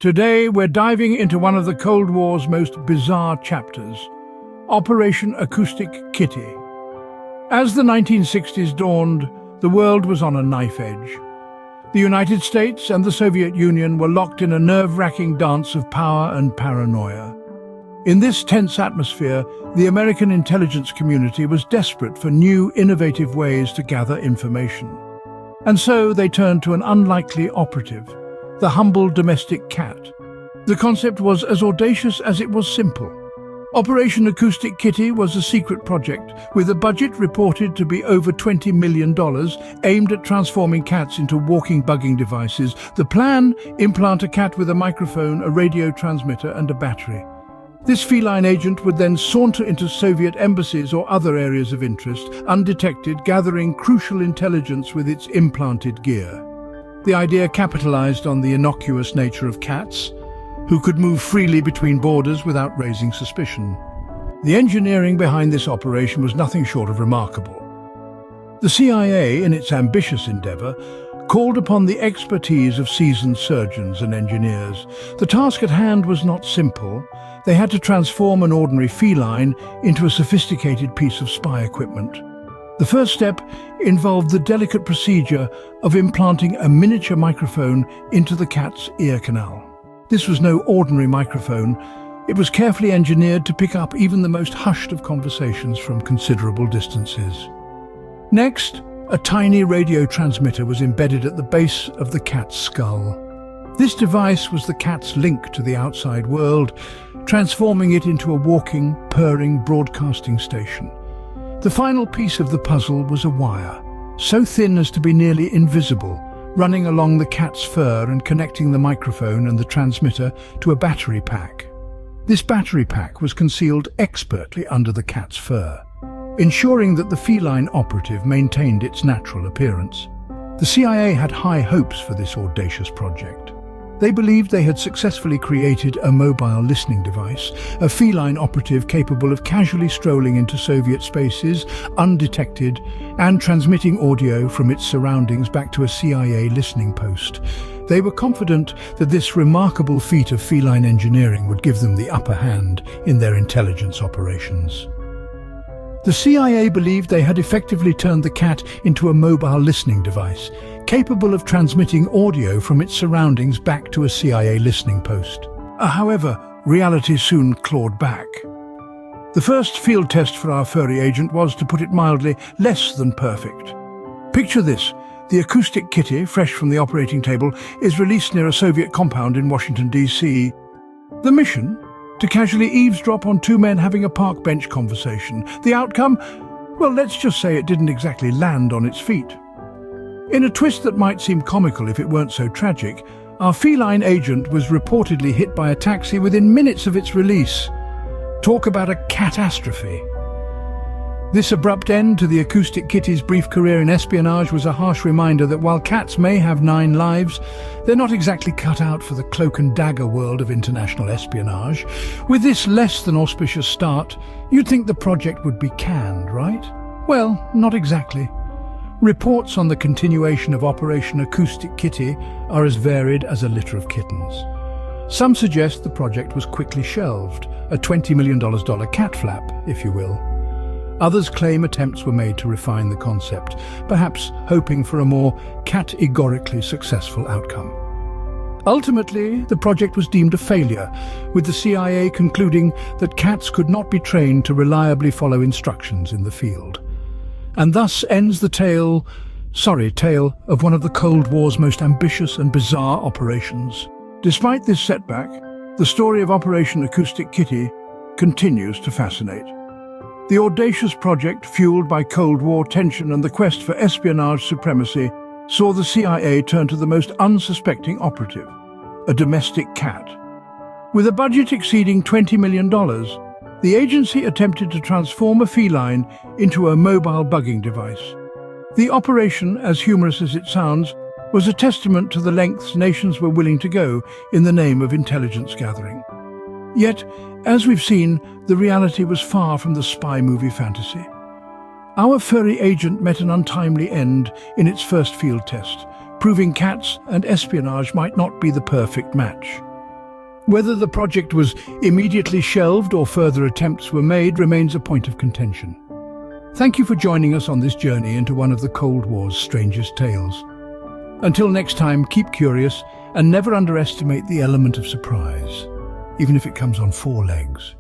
Today we're diving into one of the Cold War's most bizarre chapters, Operation Acoustic Kitty. As the 1960s dawned, the world was on a knife edge. The United States and the Soviet Union were locked in a nerve-wracking dance of power and paranoia. In this tense atmosphere, the American intelligence community was desperate for new, innovative ways to gather information. And so they turned to an unlikely operative, the humble domestic cat. The concept was as audacious as it was simple. Operation Acoustic Kitty was a secret project with a budget reported to be over $20 million, aimed at transforming cats into walking bugging devices. The plan: implant a cat with a microphone, a radio transmitter and a battery. This feline agent would then saunter into Soviet embassies or other areas of interest, undetected, gathering crucial intelligence with its implanted gear. The idea capitalized on the innocuous nature of cats, who could move freely between borders without raising suspicion. The engineering behind this operation was nothing short of remarkable. The CIA, in its ambitious endeavor, called upon the expertise of seasoned surgeons and engineers. The task at hand was not simple. They had to transform an ordinary feline into a sophisticated piece of spy equipment. The first step involved the delicate procedure of implanting a miniature microphone into the cat's ear canal. This was no ordinary microphone. It was carefully engineered to pick up even the most hushed of conversations from considerable distances. Next, a tiny radio transmitter was embedded at the base of the cat's skull. This device was the cat's link to the outside world, transforming it into a walking, purring broadcasting station. The final piece of the puzzle was a wire, so thin as to be nearly invisible, running along the cat's fur and connecting the microphone and the transmitter to a battery pack. This battery pack was concealed expertly under the cat's fur, ensuring that the feline operative maintained its natural appearance. The CIA had high hopes for this audacious project. They believed they had successfully created a mobile listening device, a feline operative capable of casually strolling into Soviet spaces, undetected, and transmitting audio from its surroundings back to a CIA listening post. They were confident that this remarkable feat of feline engineering would give them the upper hand in their intelligence operations. The CIA believed they had effectively turned the cat into a mobile listening device, capable of transmitting audio from its surroundings back to a CIA listening post. However, reality soon clawed back. The first field test for our furry agent was, to put it mildly, less than perfect. Picture this: the Acoustic Kitty, fresh from the operating table, is released near a Soviet compound in Washington, D.C. The mission? To casually eavesdrop on two men having a park bench conversation. The outcome? Well, let's just say it didn't exactly land on its feet. In a twist that might seem comical if it weren't so tragic, our feline agent was reportedly hit by a taxi within minutes of its release. Talk about a catastrophe. This abrupt end to the Acoustic Kitty's brief career in espionage was a harsh reminder that while cats may have 9 lives, they're not exactly cut out for the cloak and dagger world of international espionage. With this less than auspicious start, you'd think the project would be canned, right? Well, not exactly. Reports on the continuation of Operation Acoustic Kitty are as varied as a litter of kittens. Some suggest the project was quickly shelved, a $20 million cat flap, if you will. Others claim attempts were made to refine the concept, perhaps hoping for a more categorically successful outcome. Ultimately, the project was deemed a failure, with the CIA concluding that cats could not be trained to reliably follow instructions in the field. And thus ends the tale of one of the Cold War's most ambitious and bizarre operations. Despite this setback, the story of Operation Acoustic Kitty continues to fascinate. The audacious project, fueled by Cold War tension and the quest for espionage supremacy, saw the CIA turn to the most unsuspecting operative, a domestic cat. With a budget exceeding $20 million, the agency attempted to transform a feline into a mobile bugging device. The operation, as humorous as it sounds, was a testament to the lengths nations were willing to go in the name of intelligence gathering. Yet, as we've seen, the reality was far from the spy movie fantasy. Our furry agent met an untimely end in its first field test, proving cats and espionage might not be the perfect match. Whether the project was immediately shelved or further attempts were made remains a point of contention. Thank you for joining us on this journey into one of the Cold War's strangest tales. Until next time, keep curious and never underestimate the element of surprise, even if it comes on four legs.